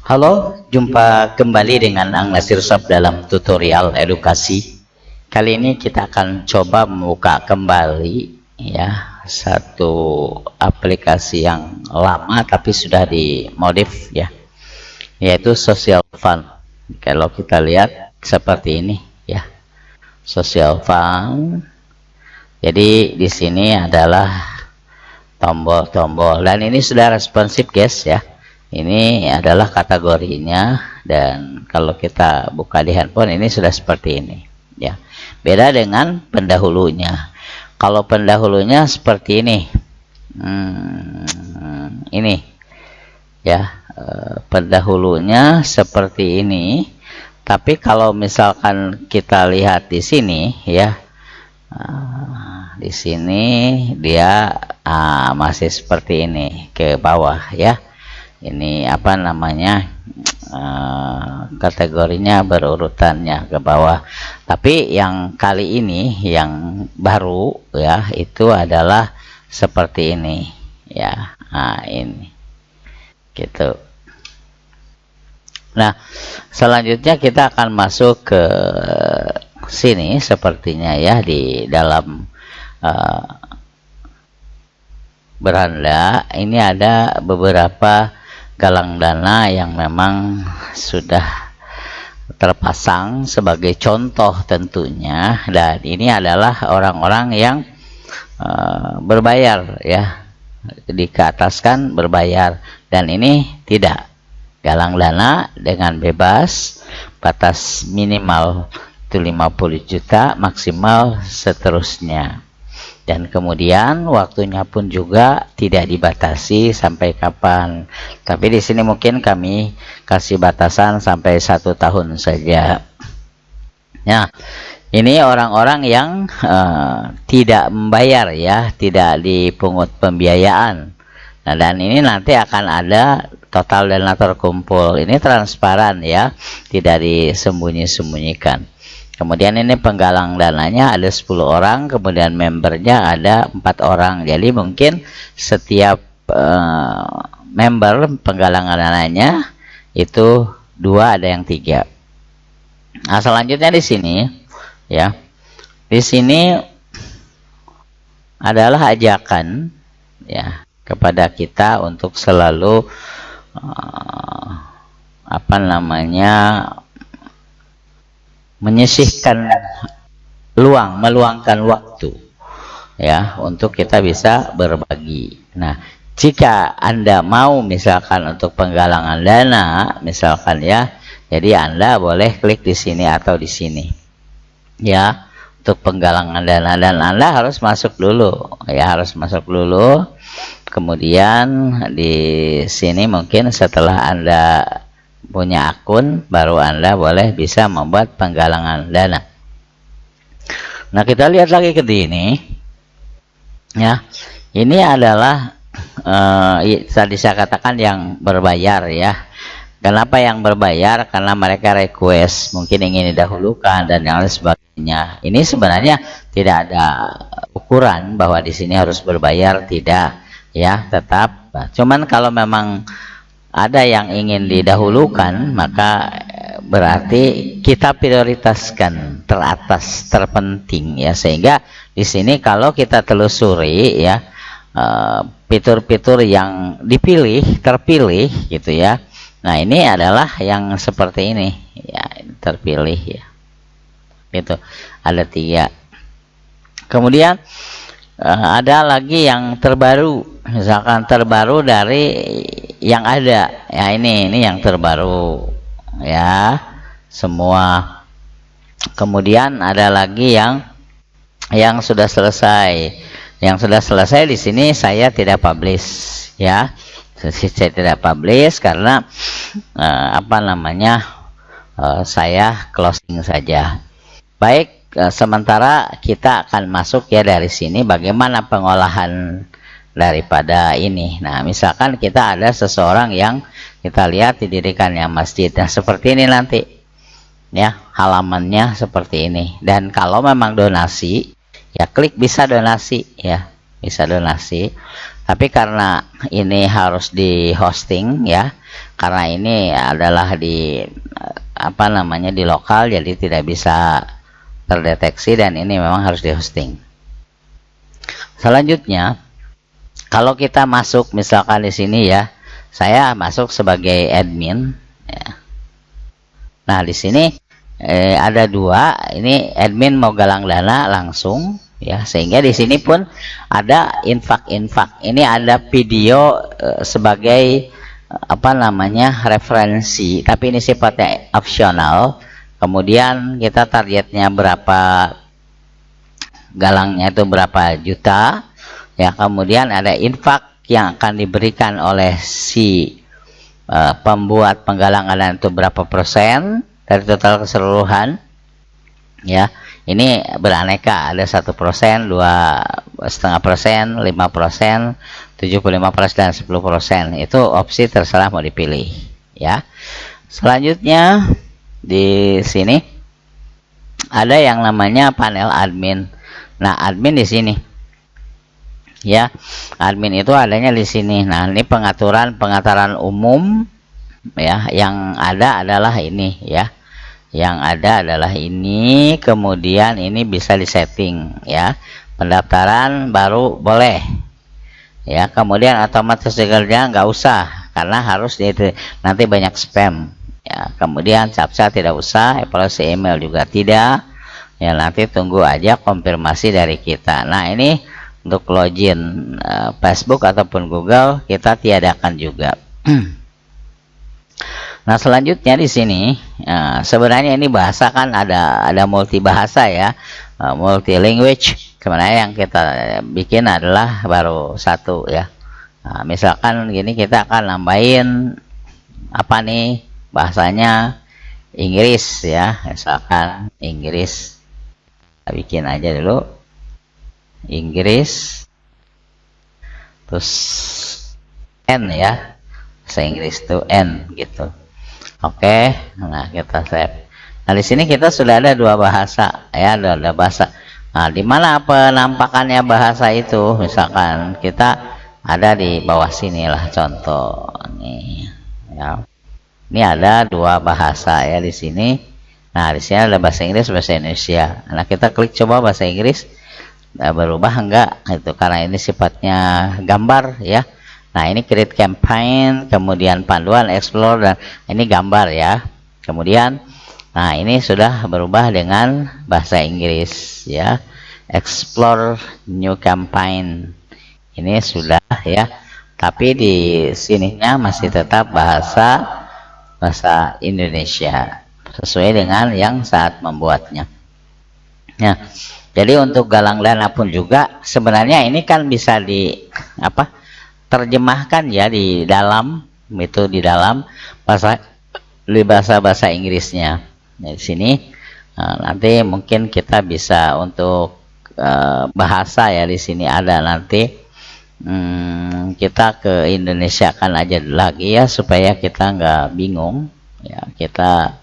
Halo, jumpa kembali dengan Ang Nasir Shop dalam tutorial edukasi. Kali ini kita akan coba membuka kembali ya satu aplikasi yang lama tapi sudah dimodif ya, yaitu Social Fund. Kalau kita lihat seperti ini ya, Social Fund. Jadi di sini adalah tombol-tombol dan ini sudah responsif guys ya. Ini adalah kategorinya, dan kalau kita buka di handphone ini sudah seperti ini ya. Beda dengan pendahulunya. Kalau pendahulunya seperti ini, ini ya, pendahulunya seperti ini. Tapi kalau misalkan kita lihat di sini ya, di sini dia masih seperti ini ke bawah ya. Ini apa namanya, kategorinya berurutannya ke bawah. Tapi yang kali ini yang baru ya, itu adalah seperti ini ya. Nah ini gitu. Nah selanjutnya kita akan masuk ke sini sepertinya ya, di dalam beranda ini ada beberapa galang dana yang memang sudah terpasang sebagai contoh tentunya, dan ini adalah orang-orang yang berbayar ya, dikeataskan berbayar, dan ini tidak, galang dana dengan bebas, batas minimal itu 50 juta, maksimal seterusnya. Dan kemudian waktunya pun juga tidak dibatasi sampai kapan. Tapi di sini mungkin kami kasih batasan sampai 1 tahun saja. Nah, ini orang-orang yang tidak membayar ya, tidak dipungut pembiayaan. Nah, dan ini nanti akan ada total dana terkumpul. Ini transparan ya, tidak disembunyi-sembunyikan. Kemudian ini penggalang dananya ada 10 orang, kemudian membernya ada 4 orang. Jadi mungkin setiap member penggalangan dananya itu 2, ada yang 3. Nah, selanjutnya di sini ya. Di sini adalah ajakan ya kepada kita untuk selalu apa namanya, menyisihkan meluangkan waktu ya untuk kita bisa berbagi. Nah, jika Anda mau misalkan untuk penggalangan dana misalkan ya, jadi Anda boleh klik di sini atau di sini ya untuk penggalangan dana, dan Anda harus masuk dulu ya, harus masuk dulu. Kemudian di sini mungkin setelah Anda punya akun, baru Anda boleh bisa membuat penggalangan dana. Nah, kita lihat lagi ke sini ya. Ini adalah tadi saya katakan yang berbayar ya. Kenapa yang berbayar? Karena mereka request, mungkin ingin didahulukan dan yang lain sebagainya. Ini sebenarnya tidak ada ukuran bahwa di sini harus berbayar, tidak ya, tetap. Cuman kalau memang ada yang ingin didahulukan, maka berarti kita prioritaskan teratas, terpenting ya, sehingga di sini kalau kita telusuri ya, fitur-fitur yang terpilih gitu ya. Nah, ini adalah yang seperti ini ya, terpilih ya, gitu. Ada 3. Kemudian ada lagi yang terbaru, misalkan terbaru dari yang ada ya, ini yang terbaru ya semua. Kemudian ada lagi yang sudah selesai. Yang sudah selesai di sini saya tidak publish ya. Saya tidak publish karena apa namanya, saya closing saja. Baik, sementara kita akan masuk ya dari sini bagaimana pengolahan daripada ini. Nah, misalkan kita ada seseorang yang kita lihat didirikannya masjid. Nah, seperti ini nanti ya, halamannya seperti ini. Dan kalau memang donasi ya, klik bisa donasi ya, bisa donasi. Tapi karena ini harus di hosting ya, karena ini adalah di apa namanya di lokal, jadi tidak bisa terdeteksi dan ini memang harus di hosting. Selanjutnya, kalau kita masuk misalkan di sini ya, saya masuk sebagai admin ya. Nah, di sini ada dua, ini admin mau galang dana langsung ya, sehingga di sini pun ada infak. Ini ada video sebagai apa namanya referensi, tapi ini sifatnya opsional. Kemudian kita targetnya berapa, galangnya itu berapa juta ya. Kemudian ada infak yang akan diberikan oleh si pembuat penggalangan itu berapa persen dari total keseluruhan ya. Ini beraneka, ada 1%, 2,5%, 5%, 75% dan 10%. Itu opsi terserah mau dipilih ya. Selanjutnya di sini ada yang namanya panel admin. Nah, admin di sini ya, admin itu adanya di sini. Nah, ini pengaturan umum ya, yang ada adalah ini ya, yang ada adalah ini. Kemudian ini bisa disetting ya, pendaftaran baru boleh ya, kemudian otomatis dikerja nggak usah karena harus nanti banyak spam ya. Kemudian captcha tidak usah, evaluasi email juga tidak ya, nanti tunggu aja konfirmasi dari kita. Nah, ini untuk login Facebook ataupun Google kita tiadakan juga. Nah, selanjutnya di sini sebenarnya ini bahasa kan ada multi bahasa ya, multi language. Sebenarnya yang kita bikin adalah baru satu ya. Nah, misalkan gini, kita akan nambahin apa nih bahasanya, Inggris ya, misalkan Inggris. Kita bikin aja dulu Inggris, terus N ya, bahasa Inggris itu N gitu. Oke, nah kita save. Nah, di sini kita sudah ada dua bahasa ya, ada bahasa. Nah, di mana penampakannya bahasa itu? Misalkan kita ada di bawah sini lah, contoh nih ya. Ini ada dua bahasa ya di sini. Nah, di sini ada bahasa Inggris, bahasa Indonesia. Nah, kita klik coba bahasa Inggris. Nah, berubah enggak itu, karena ini sifatnya gambar ya. Nah, ini create campaign, kemudian panduan, explore, dan ini gambar ya. Kemudian nah, ini sudah berubah dengan bahasa Inggris ya, explore new campaign, ini sudah ya, tapi di sininya masih tetap bahasa Indonesia sesuai dengan yang saat membuatnya. Nah, jadi untuk galang dana pun juga sebenarnya ini kan bisa terjemahkan ya di dalam itu, di dalam bahasa Inggrisnya. Nah, di sini nanti mungkin kita bisa untuk bahasa ya, di sini ada nanti kita ke Indonesia kan aja lagi ya, supaya kita nggak bingung ya. Kita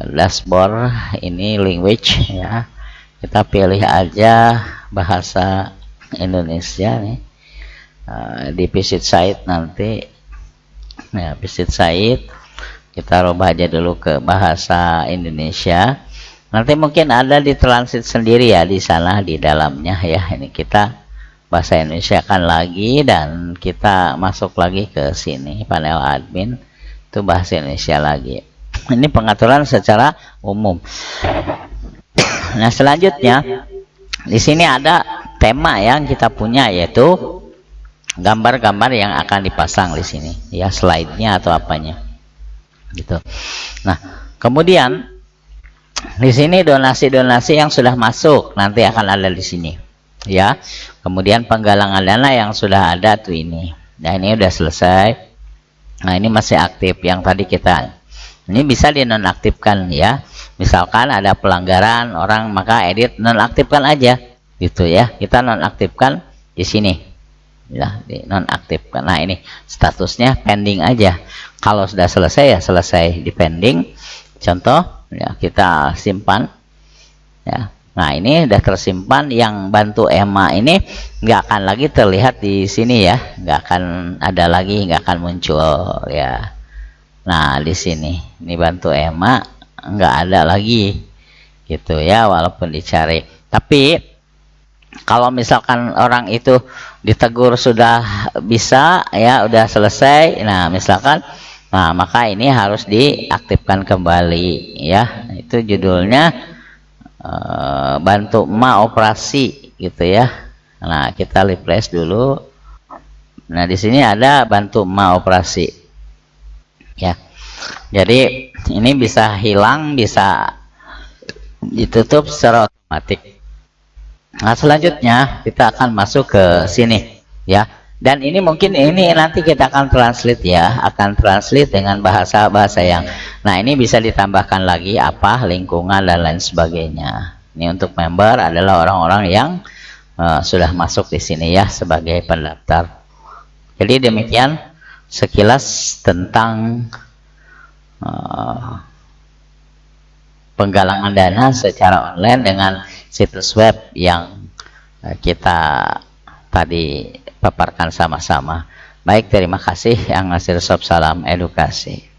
dashboard ini language ya, kita pilih aja bahasa Indonesia nih di visit site nanti ya, visit site kita rubah aja dulu ke bahasa Indonesia. Nanti mungkin ada di transit sendiri ya di sana di dalamnya ya. Ini kita bahasa Indonesia kan lagi, dan kita masuk lagi ke sini panel admin itu bahasa Indonesia lagi. Ini pengaturan secara umum. Nah, selanjutnya di sini ada tema yang kita punya, yaitu gambar-gambar yang akan dipasang di sini ya, slide-nya atau apanya gitu. Nah, kemudian di sini donasi-donasi yang sudah masuk nanti akan ada di sini ya. Kemudian penggalangan dana yang sudah ada tuh ini. Nah, ini udah selesai. Nah, ini masih aktif yang tadi kita. Ini bisa dinonaktifkan ya. Misalkan ada pelanggaran orang, maka edit nonaktifkan aja gitu ya. Kita nonaktifkan di sini. Ya, dinonaktifkan. Nah, ini statusnya pending aja. Kalau sudah selesai ya selesai di pending. Contoh ya, kita simpan ya, Nah, ini udah tersimpan. Yang bantu EMA ini nggak akan lagi terlihat di sini ya, nggak akan ada lagi, nggak akan muncul ya. Nah, di sini ini bantu EMA nggak ada lagi gitu ya, walaupun dicari. Tapi kalau misalkan orang itu ditegur sudah bisa ya, udah selesai, nah misalkan, nah maka ini harus diaktifkan kembali ya. Itu judulnya bantu emak operasi gitu ya. Nah, kita refresh dulu. Nah, di sini ada bantu emak operasi ya. Jadi ini bisa hilang, bisa ditutup secara otomatis. Nah, selanjutnya kita akan masuk ke sini ya. Dan ini mungkin ini nanti kita akan translate ya, akan translate dengan bahasa-bahasa yang, nah ini bisa ditambahkan lagi apa, lingkungan dan lain sebagainya. Ini untuk member adalah orang-orang yang sudah masuk di sini ya sebagai pendaftar. Jadi demikian sekilas tentang penggalangan dana secara online dengan situs web yang kita tadi paparkan sama-sama. Baik, terima kasih. Yang ngasih resep salam edukasi.